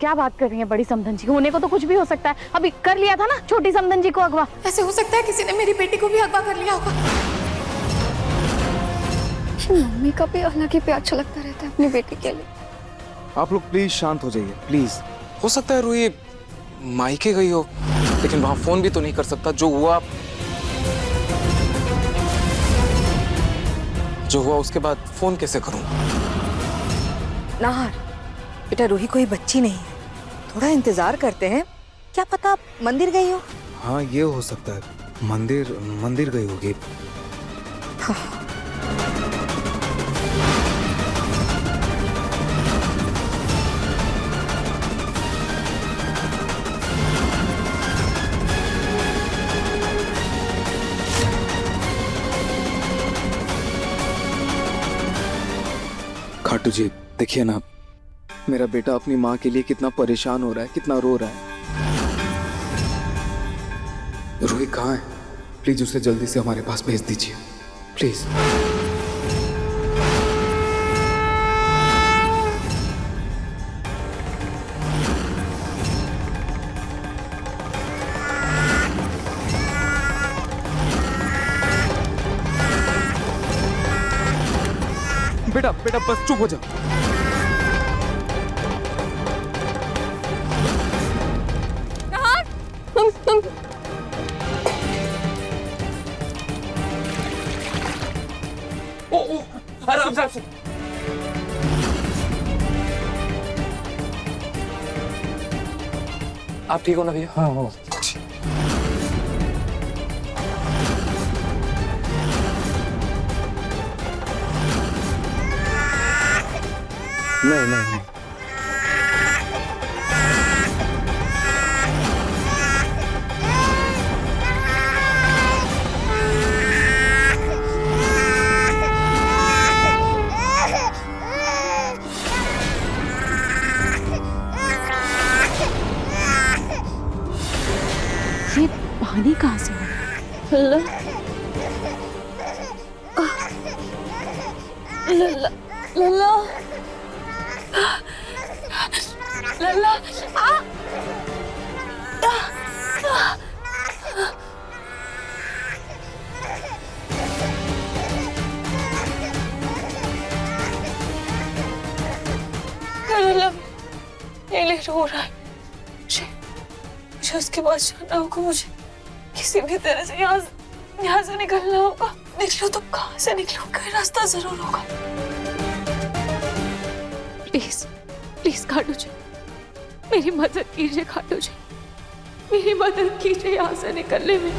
क्या बात कर रही हैं बड़ी समधन जी? होने को तो कुछ भी हो सकता है। अभी कर लिया था ना छोटी समधन जी को अगवा। ऐसे हो सकता है किसी ने मेरी बेटी को भी अगवा कर लिया होगा। मम्मी का भी अलग ही प्यार छलकता रहता है अपनी बेटी के लिए। आप लोग प्लीज शांत हो जाइए प्लीज। हो सकता है रूही मायके गई हो, लेकिन वहां फोन भी तो नहीं कर सकता। जो हुआ उसके बाद फोन कैसे करूं? नाहर, बेटा रूही कोई बच्ची नहीं है, थोड़ा इंतजार करते हैं, क्या पता मंदिर गई हो। हाँ ये हो सकता है, मंदिर गई होगी। हाँ। खाटू जी देखिए ना, मेरा बेटा अपनी माँ के लिए कितना परेशान हो रहा है, कितना रो रहा है। रूही कहाँ है? प्लीज उसे जल्दी से हमारे पास भेज दीजिए प्लीज। बेटा बेटा बस चुप हो जा। आराम से। आप ठीक हो ना भैया? हाँ हाँ। नहीं। ये पानी कहाँ से आ रहा है? लल्ला लल्ला लल्ला आ लल्ला ये ले रो रहा है। मुझे उसके पास जाना होगा। मुझे किसी भी तरह से यहाँ से निकलना होगा। निकलो तो कहाँ से निकलो? कोई रास्ता जरूर होगा। प्लीज प्लीज खाटू जी, मेरी मदद कीजिए। खाटू जी मेरी मदद कीजिए यहाँ से निकलने में।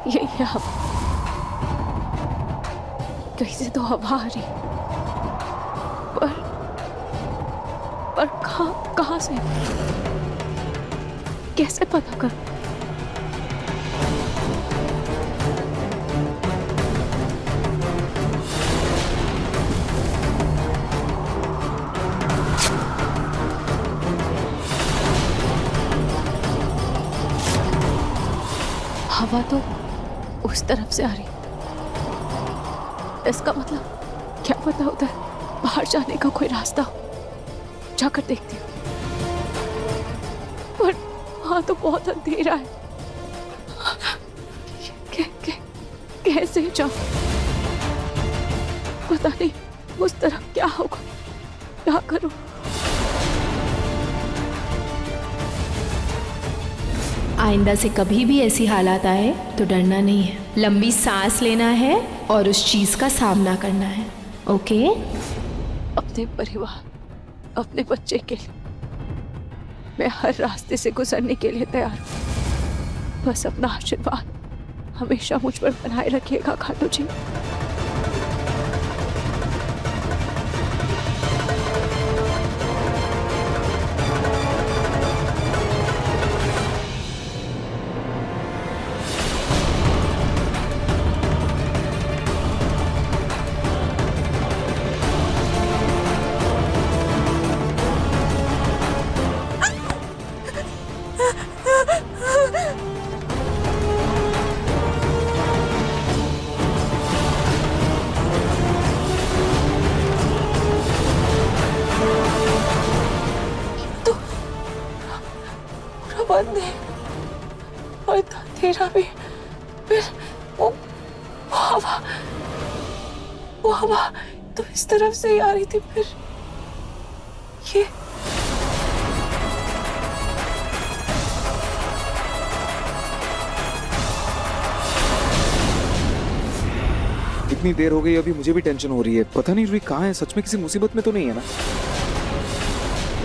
ये अब कैसे तो हवा आ रही, पर कहाँ से, कैसे पता कर? हवा तो उस तरफ से आ रही, इसका मतलब क्या पता होता है बाहर जाने का कोई रास्ता हो। जाकर देखती हूँ, पर वहां तो बहुत अंधेरा है। कैसे जाऊं? पता नहीं उस तरफ क्या होगा, क्या करूं? आइंदा से कभी भी ऐसी हालात आए तो डरना नहीं है, लंबी सांस लेना है और उस चीज का सामना करना है। ओके? अपने परिवार, अपने बच्चे के लिए मैं हर रास्ते से गुजरने के लिए तैयार हूँ। बस अपना आशीर्वाद हमेशा मुझ पर बनाए रखिएगा खाटू जी। अंधेरा भी, फिर वो हवा तो इस तरफ से ही आ रही थी, फिर ये इतनी देर हो गई, अभी मुझे भी टेंशन हो रही है। पता नहीं रूही कहाँ है, सच में किसी मुसीबत में तो नहीं है ना?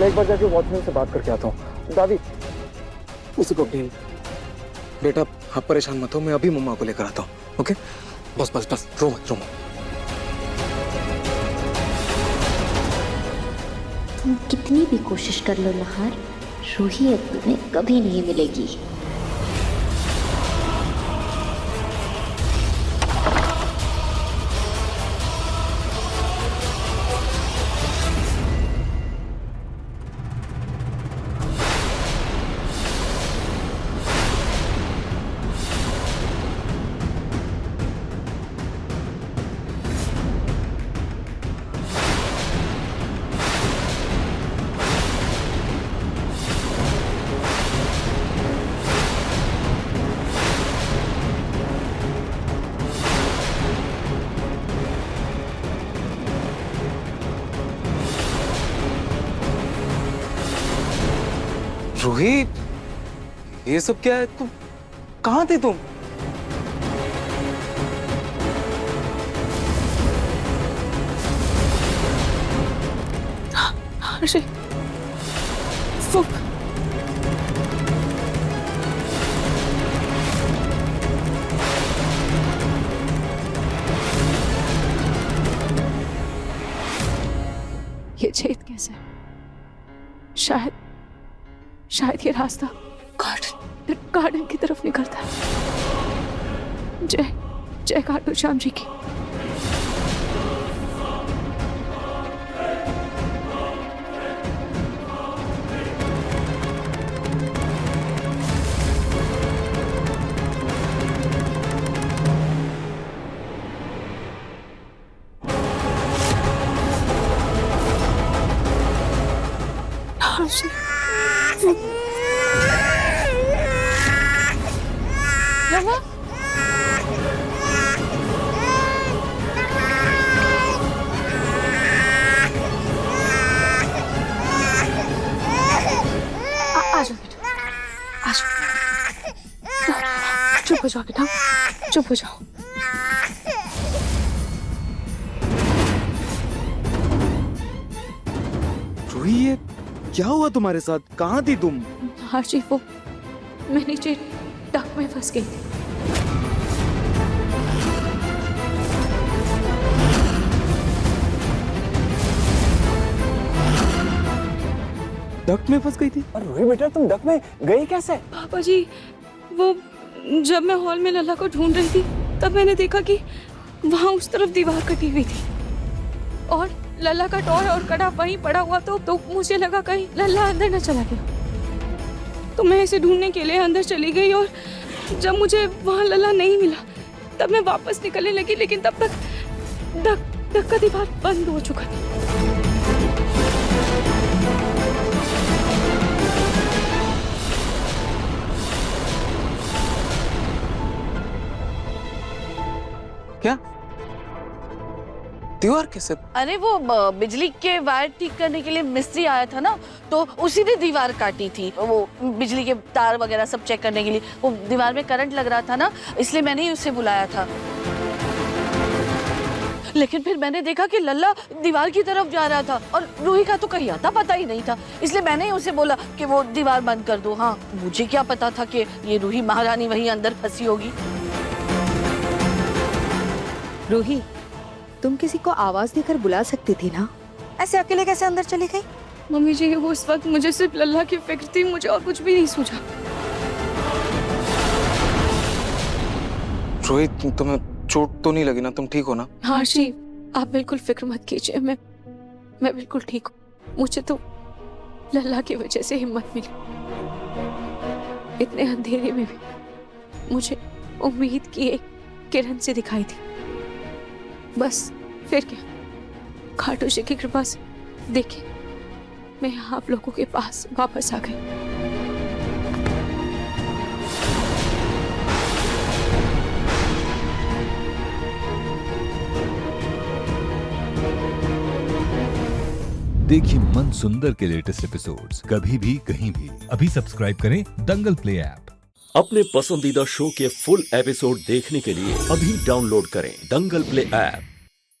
मैं एक बार जाके वॉचमैन से बात करके आता हूँ। दादी उसी को भेज। बेटा आप परेशान मत हो, मैं अभी मम्मा को लेकर आता हूँ। ओके बस बस बस, रो मत रो मत। तुम कितनी भी कोशिश कर लो नहार, रूही अब तुम्हें कभी नहीं मिलेगी। रूही ये सब क्या है? तुम कहाँ थे तुम? अरे वो ये छेद कैसे? शायद ये रास्ता गार्डन की तरफ निकलता है। जय खाटू श्याम जी की। लला आ जाओ बेटा, आ जाओ। चुप हो जाओ बेटा, चुप हो जाओ। रूही ये क्या हुआ तुम्हारे साथ? कहाँ थी तुम? हाजी वो मैं नीचे टक में फंस गई थी। डक में फंस गई थी? और रूही बेटा तुम डक में गई कैसे? पापा जी वो जब मैं हॉल में लल्ला को ढूंढ रही थी तब मैंने देखा कि वहां उस तरफ दीवार कटी हुई थी और लल्ला का टॉय और कड़ा वहीं पड़ा हुआ तो मुझे लगा कहीं लल्ला अंदर न चला गया, तो मैं इसे ढूंढने के लिए अंदर चली गई और जब मुझे वहां लल्ला नहीं मिला तब मैं वापस निकलने लगी, लेकिन तब तक डक का दीवार बंद हो चुका था। क्या दीवार कैसे? अरे वो बिजली के वायर ठीक करने के लिए मिस्त्री आया था ना, तो उसी ने दीवार काटी थी। वो बिजली के तार वगैरह सब चेक करने के लिए, वो दीवार में करंट लग रहा था ना, इसलिए मैंने ही उसे बुलाया था। लेकिन फिर मैंने देखा कि लल्ला दीवार की तरफ जा रहा था और रूही का तो कहीं आता पता ही नहीं था, इसलिए मैंने ही उसे बोला कि वो दीवार बंद कर दो। हाँ, मुझे क्या पता था कि ये रूही महारानी वहीं अंदर फंसी होगी। रूही तुम किसी को आवाज देकर बुला सकती थी ना, ऐसे अकेले कैसे अंदर चली गई? मम्मी जी उस वक्त मुझे सिर्फ लल्ला की फिक्र थी, मुझे और कुछ भी नहीं सूझा। रोहित तुम्हें चोट तो नहीं लगी ना? तुम ठीक हो ना? हाँ जी आप बिल्कुल फिक्र मत कीजिए, मैं बिल्कुल ठीक हूँ। मुझे तो लल्ला की वजह से हिम्मत मिली, इतने अंधेरे में भी मुझे उम्मीद की एक किरण से दिखाई थी। बस फिर क्या, खाटू जी की कृपा से देखिए मैं आप लोगों के पास वापस आ गई। देखिए मन सुंदर के लेटेस्ट एपिसोड्स कभी भी कहीं भी। अभी सब्सक्राइब करें दंगल प्ले ऐप। अपने पसंदीदा शो के फुल एपिसोड देखने के लिए अभी डाउनलोड करें दंगल प्ले ऐप।